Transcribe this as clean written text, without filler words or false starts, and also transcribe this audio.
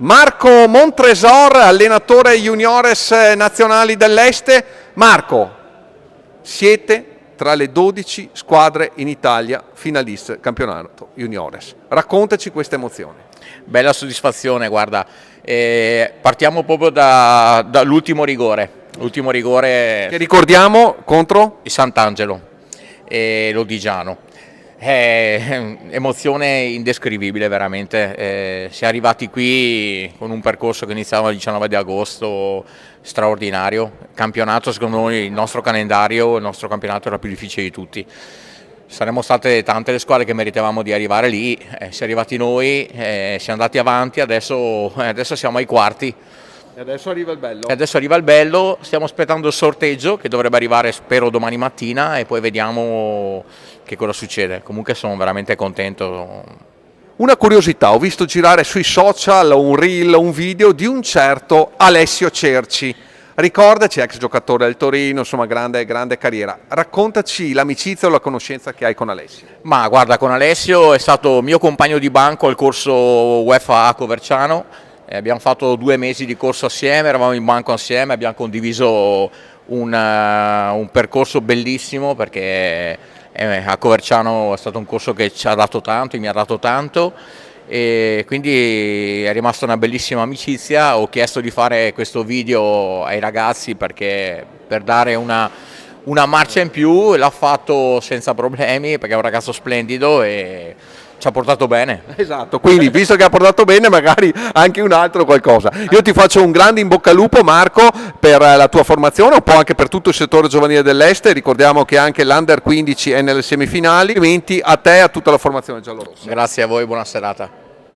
Marco Montresor, allenatore juniores nazionali dell'Este. Marco, siete tra le 12 squadre in Italia finaliste campionato juniores. Raccontaci questa emozione. Bella soddisfazione, guarda, partiamo proprio dall'ultimo rigore. L'ultimo rigore Che ricordiamo contro? il Sant'Angelo e l'Odigiano. Emozione indescrivibile veramente. Si è arrivati qui con un percorso che iniziava il 19 di agosto, straordinario. Campionato, secondo noi, il nostro calendario, il nostro campionato era più difficile di tutti. Saremmo state tante le squadre che meritavamo di arrivare lì, siamo arrivati noi, siamo andati avanti, adesso siamo ai quarti. E adesso arriva il bello. E adesso arriva il bello, stiamo aspettando il sorteggio che dovrebbe arrivare spero domani mattina e poi vediamo che cosa succede. Comunque sono veramente contento. Una curiosità, ho visto girare sui social un reel, un video di un certo Alessio Cerci. Ricordaci, ex giocatore del Torino, insomma grande carriera. Raccontaci l'amicizia o la conoscenza che hai con Alessio. Ma guarda, con Alessio è stato mio compagno di banco al corso UEFA a Coverciano. Abbiamo fatto 2 mesi di corso assieme, eravamo in banco assieme, abbiamo condiviso un percorso bellissimo perché a Coverciano è stato un corso che ci ha dato tanto, mi ha dato tanto e quindi è rimasta una bellissima amicizia. Ho chiesto di fare questo video ai ragazzi per dare una marcia in più, l'ha fatto senza problemi perché è un ragazzo splendido e ci ha portato bene. Esatto, quindi visto che ha portato bene magari anche un altro qualcosa. Io ti faccio un grande in bocca al lupo Marco per la tua formazione, un po' anche per tutto il settore giovanile dell'Este. Ricordiamo che anche l'Under 15 è nelle semifinali. Complimenti a te e a tutta la formazione giallorossa. Grazie a voi, buona serata.